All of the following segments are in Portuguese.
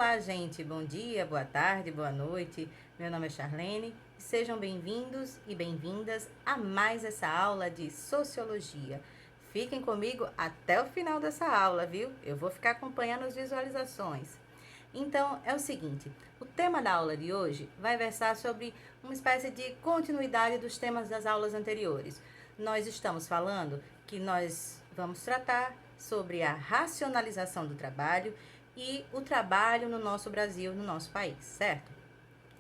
Olá, gente. Bom dia, boa tarde, boa noite. Meu nome é Charlene e sejam bem-vindos e bem-vindas a mais essa aula de Sociologia. Fiquem comigo até o final dessa aula, viu? Eu vou ficar acompanhando as visualizações. Então, é o seguinte, o tema da aula de hoje vai versar sobre uma espécie de continuidade dos temas das aulas anteriores. Nós estamos falando que nós vamos tratar sobre a racionalização do trabalho e o trabalho no nosso Brasil, no nosso país, certo?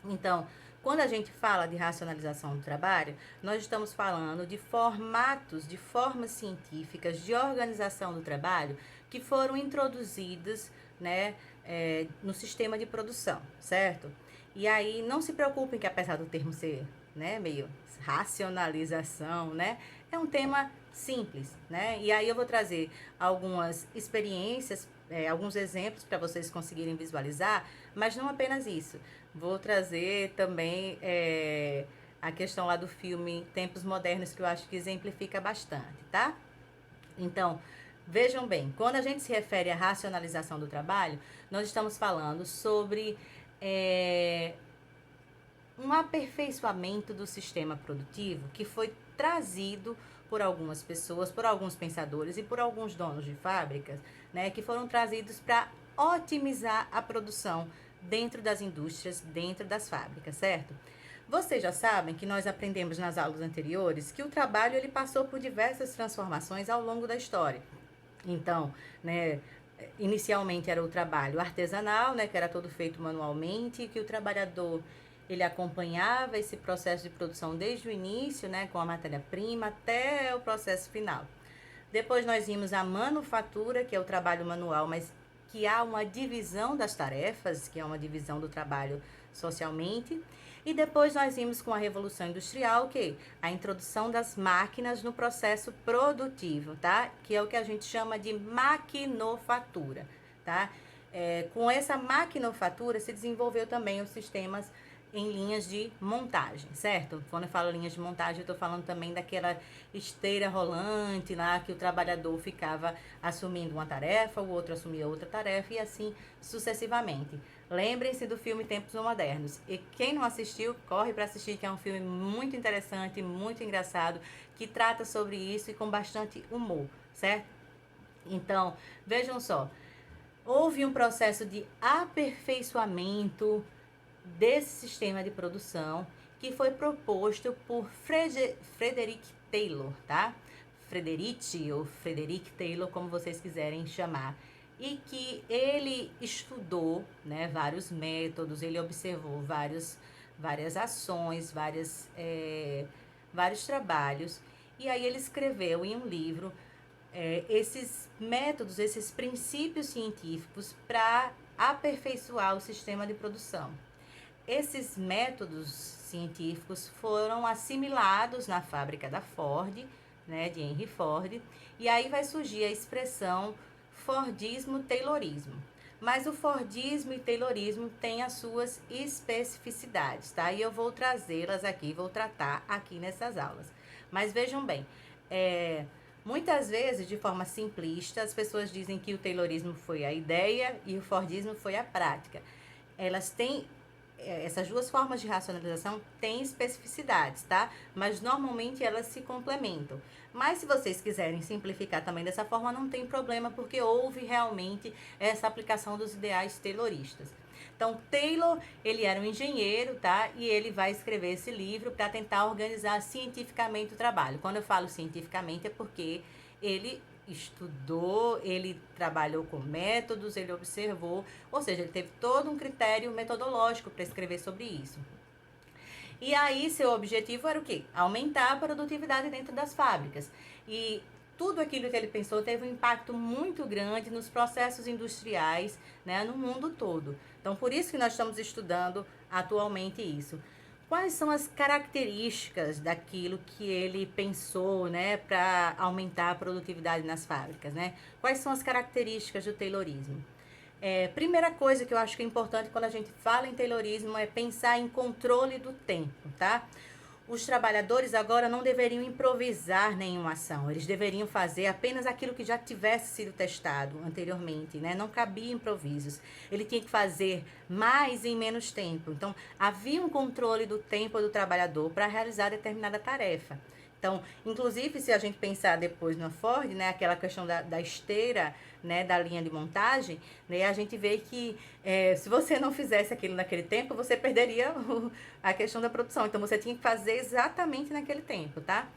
Então, quando a gente fala de racionalização do trabalho, nós estamos falando de formatos, de formas científicas de organização do trabalho que foram introduzidas, né, no sistema de produção, certo? E aí, não se preocupem que apesar do termo ser, né, meio racionalização, né, é um tema simples, né? E aí eu vou trazer algumas experiências, alguns exemplos para vocês conseguirem visualizar, mas não apenas isso. Vou trazer também a questão lá do filme Tempos Modernos, que eu acho que exemplifica bastante, tá? Então, vejam bem, quando a gente se refere à racionalização do trabalho, nós estamos falando sobre um aperfeiçoamento do sistema produtivo que foi trazido por algumas pessoas, por alguns pensadores e por alguns donos de fábricas, né, que foram trazidos para otimizar a produção dentro das indústrias, dentro das fábricas, certo? Vocês já sabem que nós aprendemos nas aulas anteriores que o trabalho ele passou por diversas transformações ao longo da história. Então, né, inicialmente era o trabalho artesanal, né, que era todo feito manualmente, que o trabalhador ele acompanhava esse processo de produção desde o início, né, com a matéria-prima até o processo final. Depois nós vimos a manufatura, que é o trabalho manual, mas que há uma divisão das tarefas, que é uma divisão do trabalho socialmente. E depois nós vimos com a Revolução Industrial que a introdução das máquinas no processo produtivo, tá? Que é o que a gente chama de maquinofatura, tá? Com essa maquinofatura se desenvolveu também os sistemas em linhas de montagem, certo? Quando eu falo linhas de montagem, eu estou falando também daquela esteira rolante lá que o trabalhador ficava assumindo uma tarefa, o outro assumia outra tarefa e assim sucessivamente. Lembrem-se do filme Tempos Modernos. E quem não assistiu, corre para assistir, que é um filme muito interessante, muito engraçado, que trata sobre isso e com bastante humor, certo? Então, vejam só, houve um processo de aperfeiçoamento desse sistema de produção que foi proposto por Frederick Taylor, tá? Frederic ou Frederick Taylor, como vocês quiserem chamar, e que ele estudou, né, vários métodos, ele observou várias ações, vários trabalhos, e aí ele escreveu em um livro esses métodos, esses princípios científicos para aperfeiçoar o sistema de produção. Esses métodos científicos foram assimilados na fábrica da Ford, né, de Henry Ford, e aí vai surgir a expressão Fordismo-Taylorismo. Mas o Fordismo e Taylorismo têm as suas especificidades, tá? E eu vou trazê-las aqui, vou tratar aqui nessas aulas. Mas vejam bem, muitas vezes, de forma simplista, as pessoas dizem que o Taylorismo foi a ideia e o Fordismo foi a prática. Elas têm essas duas formas de racionalização têm especificidades, tá? Mas normalmente elas se complementam. Mas se vocês quiserem simplificar também dessa forma, não tem problema, porque houve realmente essa aplicação dos ideais tayloristas. Então, Taylor, ele era um engenheiro, tá? E ele vai escrever esse livro para tentar organizar cientificamente o trabalho. Quando eu falo cientificamente é porque ele estudou, ele trabalhou com métodos, ele observou, ou seja, ele teve todo um critério metodológico para escrever sobre isso. E aí seu objetivo era o quê? Aumentar a produtividade dentro das fábricas. E tudo aquilo que ele pensou teve um impacto muito grande nos processos industriais, né, no mundo todo. Então, por isso que nós estamos estudando atualmente isso. Quais são as características daquilo que ele pensou, né, para aumentar a produtividade nas fábricas, né? Quais são as características do Taylorismo? Primeira coisa que eu acho que é importante quando a gente fala em Taylorismo é pensar em controle do tempo, tá? os trabalhadores agora não deveriam improvisar nenhuma ação, eles deveriam fazer apenas aquilo que já tivesse sido testado anteriormente, né? Não cabia improvisos. Ele tinha que fazer mais em menos tempo. Então, havia um controle do tempo do trabalhador para realizar determinada tarefa. Então, inclusive, se a gente pensar depois na Ford, né, aquela questão da esteira, né, da linha de montagem, né, a gente vê que se você não fizesse aquilo naquele tempo, você perderia a questão da produção. Então, você tinha que fazer exatamente naquele tempo, tá?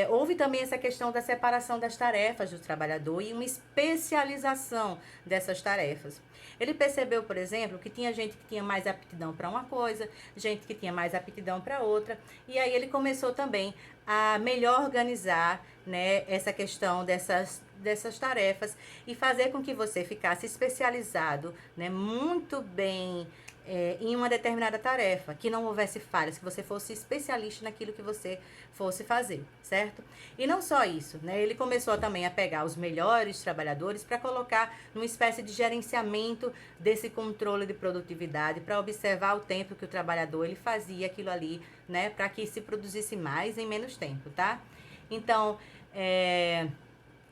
Houve também essa questão da separação das tarefas do trabalhador e uma especialização dessas tarefas. Ele percebeu, por exemplo, que tinha gente que tinha mais aptidão para uma coisa, gente que tinha mais aptidão para outra, e aí ele começou também a melhor organizar, né, essa questão dessas tarefas e fazer com que você ficasse especializado, né, muito bem em uma determinada tarefa, que não houvesse falhas, que você fosse especialista naquilo que você fosse fazer, certo? E não só isso, né? Ele começou também a pegar os melhores trabalhadores para colocar numa espécie de gerenciamento desse controle de produtividade, para observar o tempo que o trabalhador ele fazia aquilo ali, né? Para que se produzisse mais em menos tempo, tá? Então,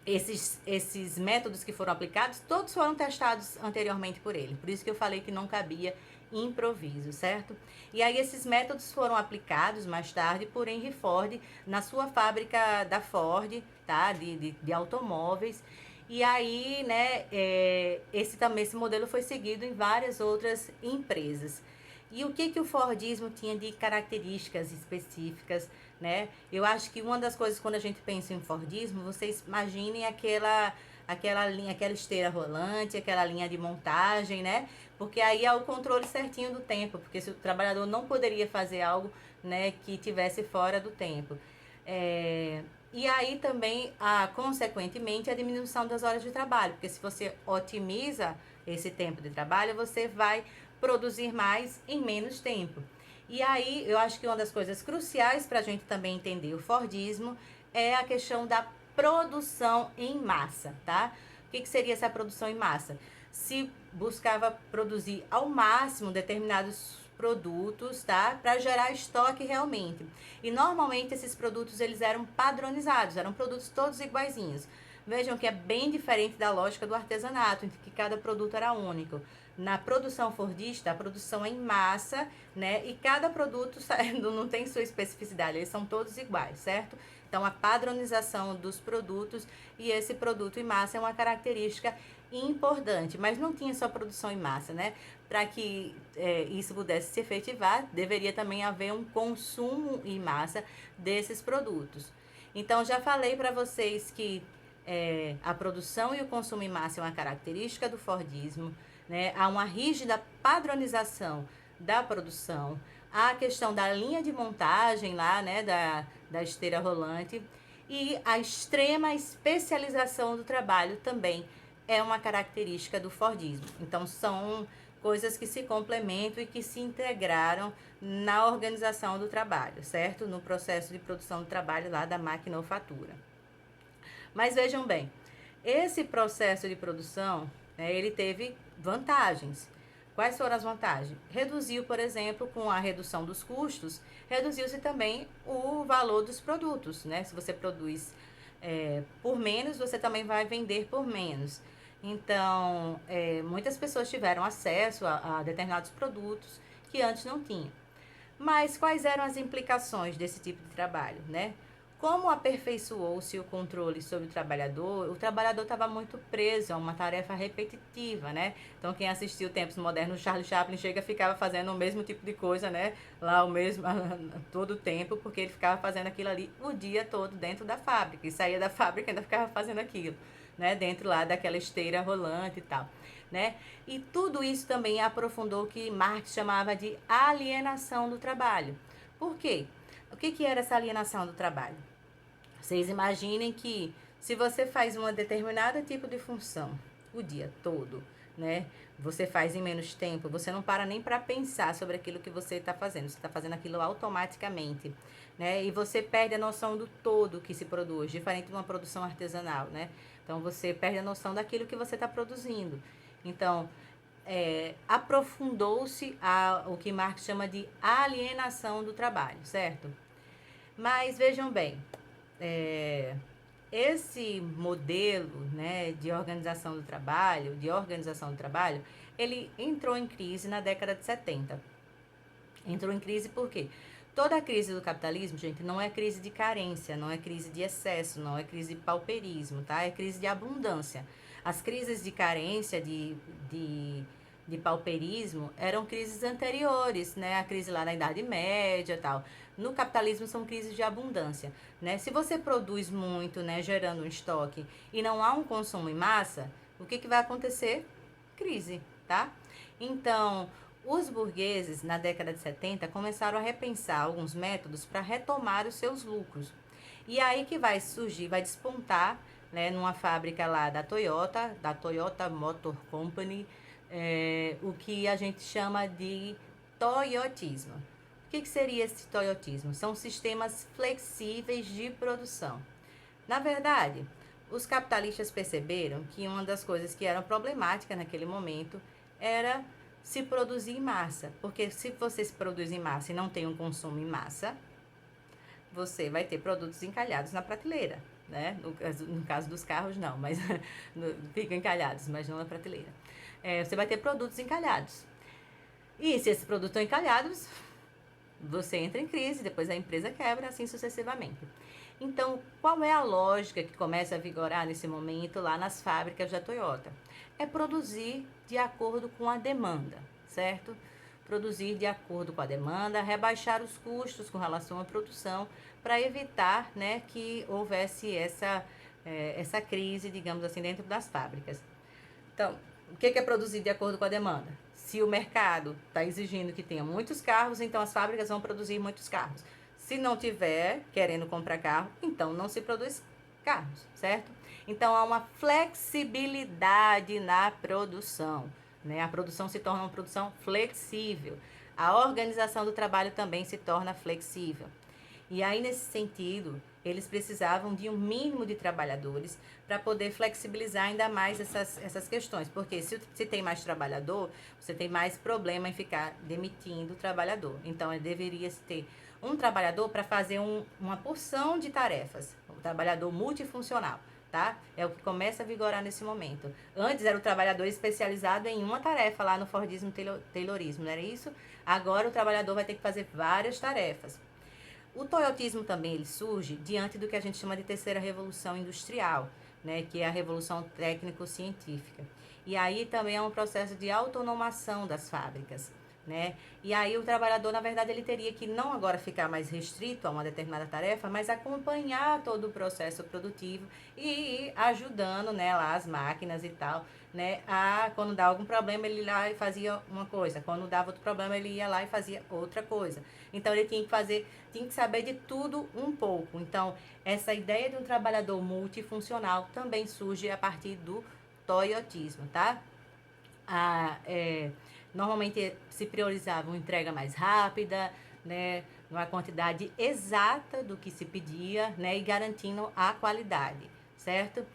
esses métodos que foram aplicados, todos foram testados anteriormente por ele. Por isso que eu falei que não cabia improviso, certo? E aí esses métodos foram aplicados mais tarde por Henry Ford na sua fábrica da Ford, tá? De automóveis. E aí, né, esse modelo foi seguido em várias outras empresas. E o que o Fordismo tinha de características específicas, né? Eu acho que uma das coisas, quando a gente pensa em Fordismo, vocês imaginem aquela linha, aquela esteira rolante, aquela linha de montagem, né? Porque aí é o controle certinho do tempo, porque se o trabalhador não poderia fazer algo, né, que tivesse fora do tempo. E aí também, consequentemente, a diminuição das horas de trabalho, porque se você otimiza esse tempo de trabalho, você vai produzir mais em menos tempo. E aí, eu acho que uma das coisas cruciais para a gente também entender o Fordismo é a questão da produção em massa, tá? O que seria essa produção em massa? Se buscava produzir ao máximo determinados produtos, tá? Para gerar estoque realmente. E normalmente esses produtos eles eram padronizados, eram produtos todos iguaizinhos. Vejam que é bem diferente da lógica do artesanato, em que cada produto era único. Na produção fordista, a produção é em massa, né? E cada produto não tem sua especificidade, eles são todos iguais, certo? Então, a padronização dos produtos e esse produto em massa é uma característica importante, mas não tinha só produção em massa, né? Para que isso pudesse se efetivar, deveria também haver um consumo em massa desses produtos. Então, já falei para vocês que a produção e o consumo em massa é uma característica do Fordismo, né? Há uma rígida padronização da produção, há a questão da linha de montagem lá, né, da esteira rolante, e a extrema especialização do trabalho também é uma característica do Fordismo. Então, são coisas que se complementam e que se integraram na organização do trabalho, certo? No processo de produção do trabalho lá da maquinofatura. Mas vejam bem, esse processo de produção, né, ele teve vantagens. Quais foram as vantagens? Reduziu, por exemplo, com a redução dos custos, reduziu-se também o valor dos produtos, né? Se você produz por menos, você também vai vender por menos. Então, muitas pessoas tiveram acesso a determinados produtos que antes não tinham. Mas quais eram as implicações desse tipo de trabalho, né? Como aperfeiçoou-se o controle sobre o trabalhador estava muito preso a uma tarefa repetitiva, né? Então, quem assistiu Tempos Modernos, Charlie Chaplin ficava fazendo o mesmo tipo de coisa, né? Lá o mesmo, todo o tempo, porque ele ficava fazendo aquilo ali o dia todo dentro da fábrica. E saía da fábrica e ainda ficava fazendo aquilo, né? Dentro lá daquela esteira rolante e tal, né? E tudo isso também aprofundou o que Marx chamava de alienação do trabalho. Por quê? O que era essa alienação do trabalho? Vocês imaginem que se você faz uma determinada tipo de função o dia todo, né? Você faz em menos tempo, você não para nem para pensar sobre aquilo que você está fazendo. Você está fazendo aquilo automaticamente, né? E você perde a noção do todo que se produz, diferente de uma produção artesanal, né? Então, você perde a noção daquilo que você está produzindo. Então, aprofundou-se o que Marx chama de alienação do trabalho, certo? Mas vejam bem, é, esse modelo, né, de organização do trabalho, ele entrou em crise na década de 70. Entrou em crise por quê? Toda a crise do capitalismo, gente, não é crise de carência, não é crise de excesso, não é crise de pauperismo, tá? É crise de abundância. As crises de carência, de pauperismo, eram crises anteriores, né? A crise lá na Idade Média e tal. No capitalismo são crises de abundância, né? Se você produz muito, né, gerando um estoque e não há um consumo em massa, o que vai acontecer? Crise, tá? Então, os burgueses, na década de 70, começaram a repensar alguns métodos para retomar os seus lucros. E aí que vai surgir, vai despontar, né, numa fábrica lá da Toyota Motor Company, o que a gente chama de toyotismo. O que seria esse toyotismo? São sistemas flexíveis de produção. Na verdade, os capitalistas perceberam que uma das coisas que eram problemáticas naquele momento era se produzir em massa. Porque se você se produz em massa e não tem um consumo em massa, você vai ter produtos encalhados na prateleira. Né? No caso dos carros, não, mas ficam encalhados, mas não na prateleira. Você vai ter produtos encalhados. E se esses produtos estão encalhados, você entra em crise, depois a empresa quebra, assim sucessivamente. Então, qual é a lógica que começa a vigorar nesse momento lá nas fábricas da Toyota? É produzir de acordo com a demanda, certo? Produzir de acordo com a demanda, rebaixar os custos com relação à produção, para evitar, né, que houvesse essa crise, digamos assim, dentro das fábricas. Então, o que é produzir de acordo com a demanda? Se o mercado está exigindo que tenha muitos carros, então as fábricas vão produzir muitos carros. Se não tiver querendo comprar carro, então não se produz carros, certo? Então há uma flexibilidade na produção, né? A produção se torna uma produção flexível. A organização do trabalho também se torna flexível. E aí, nesse sentido, eles precisavam de um mínimo de trabalhadores para poder flexibilizar ainda mais essas questões. Porque se tem mais trabalhador, você tem mais problema em ficar demitindo o trabalhador. Então, deveria ter um trabalhador para fazer uma porção de tarefas. O trabalhador multifuncional, tá? É o que começa a vigorar nesse momento. Antes era o trabalhador especializado em uma tarefa lá no Fordismo Taylorismo, não era isso? Agora o trabalhador vai ter que fazer várias tarefas. O toyotismo também ele surge diante do que a gente chama de terceira revolução industrial, né, que é a revolução técnico-científica. E aí também é um processo de autonomação das fábricas, né? E aí o trabalhador, na verdade, ele teria que não agora ficar mais restrito a uma determinada tarefa, mas acompanhar todo o processo produtivo e ir ajudando, né, lá as máquinas e tal, né? Quando dá algum problema, ele ia lá e fazia uma coisa. Quando dava outro problema, ele ia lá e fazia outra coisa. Então ele tinha que saber de tudo um pouco. Então, essa ideia de um trabalhador multifuncional também surge a partir do toyotismo, tá? Normalmente se priorizava uma entrega mais rápida, né, uma quantidade exata do que se pedia, né, e garantindo a qualidade, certo?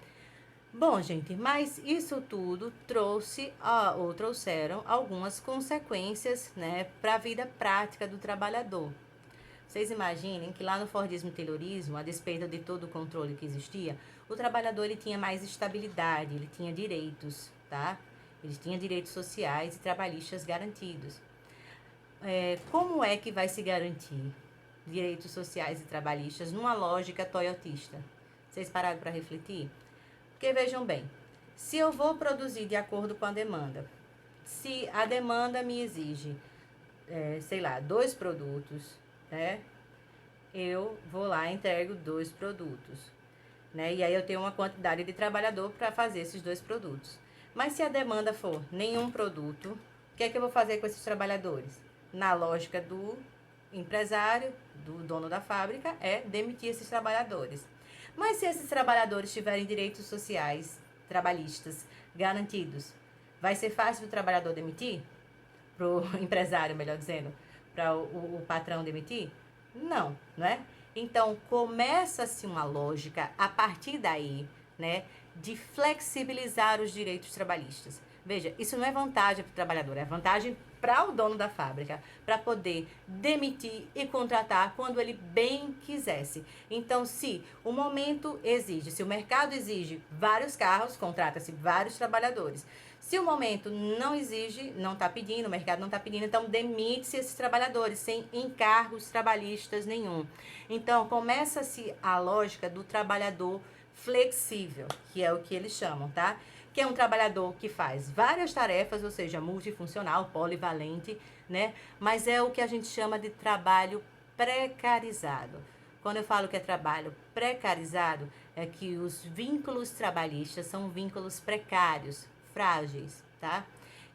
Bom, gente, mas isso tudo trouxeram algumas consequências, né, para a vida prática do trabalhador. Vocês imaginem que lá no Fordismo e Taylorismo, a despeito de todo o controle que existia, o trabalhador ele tinha mais estabilidade, ele tinha direitos, tá? Ele tinha direitos sociais e trabalhistas garantidos. Como é que vai se garantir direitos sociais e trabalhistas numa lógica toyotista? Vocês pararam para refletir? Porque vejam bem, se eu vou produzir de acordo com a demanda, se a demanda me exige, sei lá, 2 produtos, né? Eu vou lá e entrego 2 produtos, né? E aí eu tenho uma quantidade de trabalhador para fazer esses 2 produtos. Mas se a demanda for nenhum produto, o que é que eu vou fazer com esses trabalhadores? Na lógica do empresário, do dono da fábrica, é demitir esses trabalhadores. Mas se esses trabalhadores tiverem direitos sociais, trabalhistas, garantidos, vai ser fácil do trabalhador demitir? Para o empresário, melhor dizendo, para o patrão demitir? Não, não é? Então, começa-se uma lógica a partir daí, né, de flexibilizar os direitos trabalhistas. Veja, isso não é vantagem para o trabalhador, é vantagem para o dono da fábrica, para poder demitir e contratar quando ele bem quisesse. Então, se o momento exige, se o mercado exige vários carros, contrata-se vários trabalhadores. Se o momento não exige, não está pedindo, o mercado não está pedindo, então demite-se esses trabalhadores sem encargos trabalhistas nenhum. Então, começa-se a lógica do trabalhador flexível, que é o que eles chamam, tá? Que é um trabalhador que faz várias tarefas, ou seja, multifuncional, polivalente, né? Mas é o que a gente chama de trabalho precarizado. Quando eu falo que é trabalho precarizado, é que os vínculos trabalhistas são vínculos precários, frágeis, tá?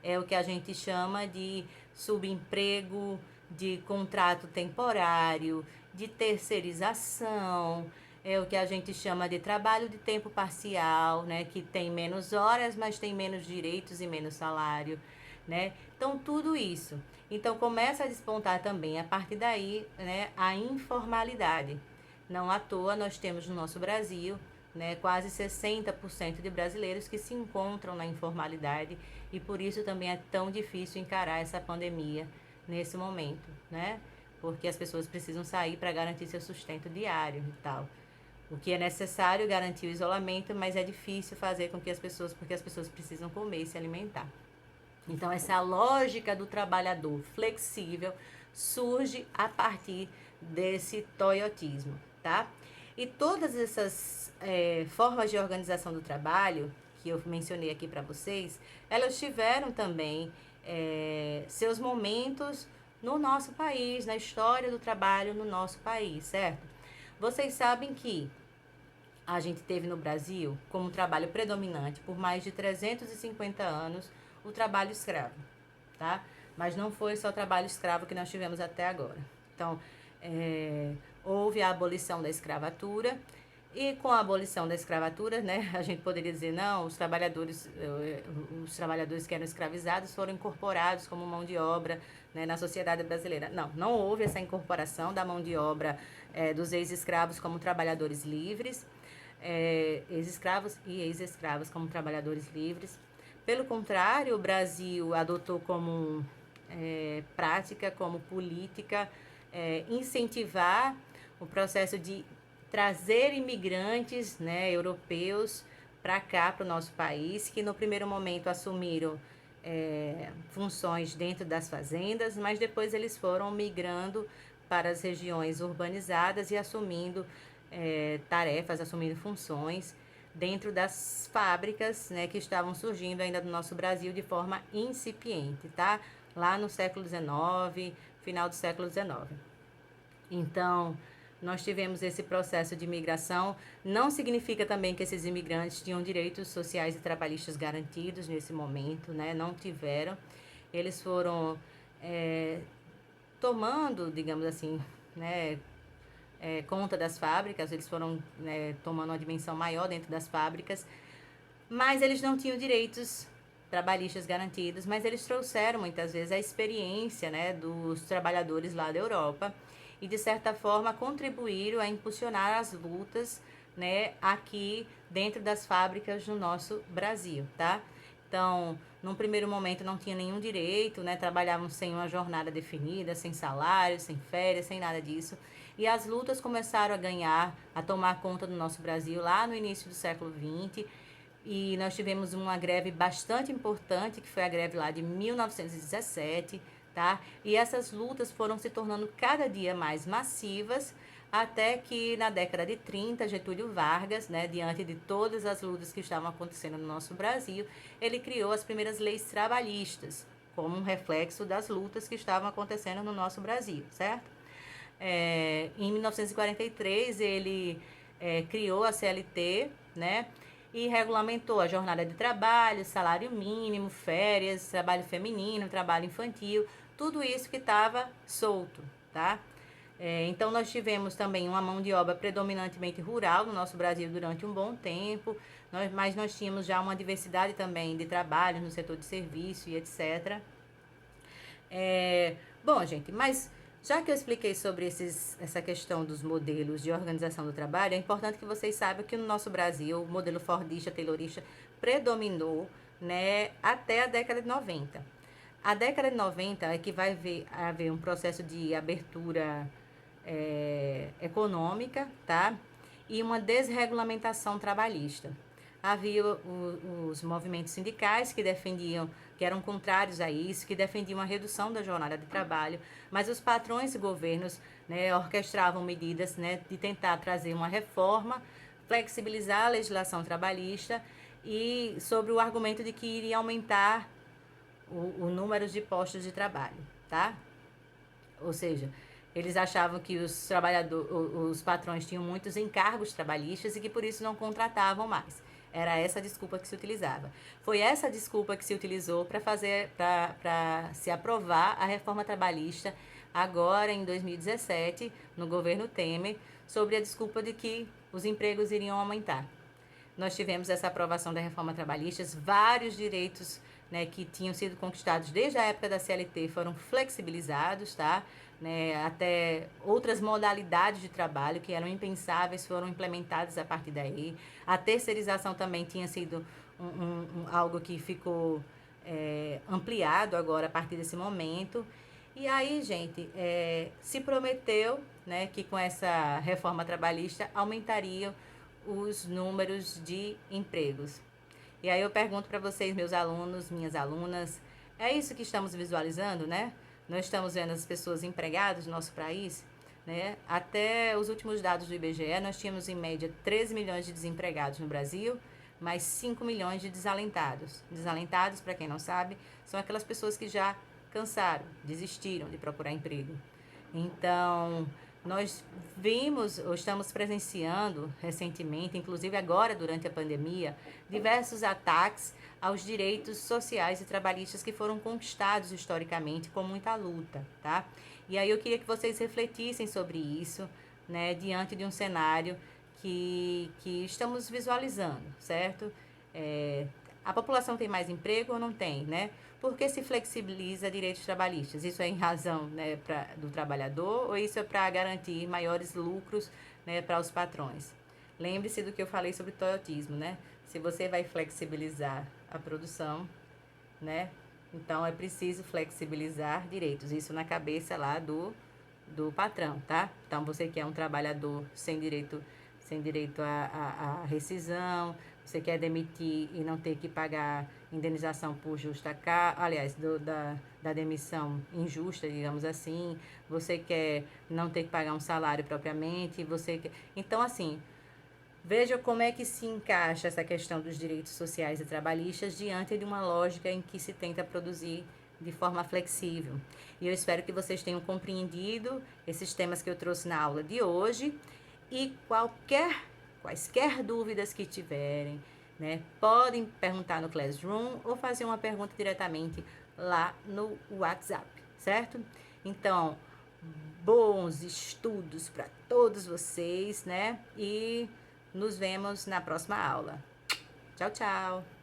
É o que a gente chama de subemprego, de contrato temporário, de terceirização, é o que a gente chama de trabalho de tempo parcial, né, que tem menos horas, mas tem menos direitos e menos salário, né? Então, tudo isso. Então, começa a despontar também, a partir daí, né, a informalidade. Não à toa, nós temos no nosso Brasil, né, quase 60% de brasileiros que se encontram na informalidade e por isso também é tão difícil encarar essa pandemia nesse momento, né? Porque as pessoas precisam sair para garantir seu sustento diário e tal. O que é necessário garantir o isolamento, mas é difícil fazer com que as pessoas, porque as pessoas precisam comer e se alimentar. Então, essa lógica do trabalhador flexível surge a partir desse toyotismo, tá? E todas essas formas de organização do trabalho que eu mencionei aqui para vocês, elas tiveram também seus momentos no nosso país, na história do trabalho no nosso país, certo? Vocês sabem que a gente teve no Brasil como trabalho predominante por mais de 350 anos o trabalho escravo, tá? Mas não foi só o trabalho escravo que nós tivemos até agora. Então, houve a abolição da escravatura e com a abolição da escravatura, né, a gente poderia dizer, não, os trabalhadores que eram escravizados foram incorporados como mão de obra, né, na sociedade brasileira. Não, não houve essa incorporação da mão de obra dos ex-escravos como trabalhadores livres, ex-escravos e ex-escravos como trabalhadores livres. Pelo contrário, o Brasil adotou como prática, como política, incentivar o processo de trazer imigrantes, né, europeus para cá, para o nosso país, que no primeiro momento assumiram funções dentro das fazendas, mas depois eles foram migrando para as regiões urbanizadas e assumindo tarefas, assumindo funções dentro das fábricas, né, que estavam surgindo ainda no nosso Brasil de forma incipiente, tá? Lá no século XIX, final do século XIX. Então, nós tivemos esse processo de imigração. Não significa também que esses imigrantes tinham direitos sociais e trabalhistas garantidos nesse momento, né? Não tiveram. Eles foram tomando, digamos assim, né, conta das fábricas, eles foram tomando uma dimensão maior dentro das fábricas, mas eles não tinham direitos trabalhistas garantidos, mas eles trouxeram muitas vezes a experiência, né, dos trabalhadores lá da Europa e de certa forma contribuíram a impulsionar as lutas, né, aqui dentro das fábricas no nosso Brasil, tá? Então, num primeiro momento não tinha nenhum direito, né? Trabalhavam sem uma jornada definida, sem salário, sem férias, sem nada disso. E as lutas começaram a ganhar, a tomar conta do nosso Brasil lá no início do século XX. E nós tivemos uma greve bastante importante, que foi a greve lá de 1917, tá? E essas lutas foram se tornando cada dia mais massivas, até que na década de 30, Getúlio Vargas, né, diante de todas as lutas que estavam acontecendo no nosso Brasil, ele criou as primeiras leis trabalhistas, como um reflexo das lutas que estavam acontecendo no nosso Brasil, certo? Em 1943, ele criou a CLT, né, e regulamentou a jornada de trabalho, salário mínimo, férias, trabalho feminino, trabalho infantil, tudo isso que estava solto, tá? Então, nós tivemos também uma mão de obra predominantemente rural no nosso Brasil durante um bom tempo, mas nós tínhamos já uma diversidade também de trabalhos no setor de serviço e etc. Bom, gente, mas já que eu expliquei sobre essa questão dos modelos de organização do trabalho, é importante que vocês saibam que no nosso Brasil o modelo fordista, taylorista predominou, né, até a década de 90. A década de 90 é que vai haver um processo de abertura econômica, tá? E uma desregulamentação trabalhista. Havia os movimentos sindicais que defendiam, que eram contrários a isso, que defendiam a redução da jornada de trabalho, mas os patrões e governos, né, orquestravam medidas, né, de tentar trazer uma reforma, flexibilizar a legislação trabalhista e sobre o argumento de que iria aumentar o número de postos de trabalho, tá? Ou seja, eles achavam que os patrões tinham muitos encargos trabalhistas e que por isso não contratavam mais. Era essa a desculpa que se utilizava. Foi essa desculpa que se utilizou para se aprovar a reforma trabalhista agora em 2017, no governo Temer, sobre a desculpa de que os empregos iriam aumentar. Nós tivemos essa aprovação da reforma trabalhista, vários direitos, né, que tinham sido conquistados desde a época da CLT foram flexibilizados, tá? Né, até outras modalidades de trabalho que eram impensáveis foram implementadas a partir daí. A terceirização também tinha sido algo que ficou ampliado agora a partir desse momento. E aí, gente, se prometeu, né, que com essa reforma trabalhista aumentariam os números de empregos. E aí eu pergunto para vocês, meus alunos, minhas alunas, é isso que estamos visualizando, né? Nós estamos vendo as pessoas empregadas no nosso país, né? Até os últimos dados do IBGE, nós tínhamos em média 13 milhões de desempregados no Brasil, mais 5 milhões de desalentados. Desalentados, para quem não sabe, são aquelas pessoas que já cansaram, desistiram de procurar emprego. Então, nós vimos, ou estamos presenciando recentemente, inclusive agora durante a pandemia, diversos ataques aos direitos sociais e trabalhistas que foram conquistados historicamente com muita luta, tá? E aí eu queria que vocês refletissem sobre isso, né, diante de um cenário que estamos visualizando, certo? A população tem mais emprego ou não tem, né? Por que se flexibiliza direitos trabalhistas? Isso é em razão, né, do trabalhador ou isso é para garantir maiores lucros, né, para os patrões? Lembre-se do que eu falei sobre toyotismo, né? Se você vai flexibilizar a produção, né, então é preciso flexibilizar direitos. Isso na cabeça lá do patrão, tá? Então você que é um trabalhador sem direito à rescisão, você quer demitir e não ter que pagar indenização por justa causa, aliás, da demissão injusta, digamos assim, você quer não ter que pagar um salário propriamente, você quer... Então, assim, veja como é que se encaixa essa questão dos direitos sociais e trabalhistas diante de uma lógica em que se tenta produzir de forma flexível. E eu espero que vocês tenham compreendido esses temas que eu trouxe na aula de hoje e quaisquer dúvidas que tiverem, né, podem perguntar no Classroom ou fazer uma pergunta diretamente lá no WhatsApp, certo? Então, bons estudos para todos vocês, né? E nos vemos na próxima aula. Tchau, tchau!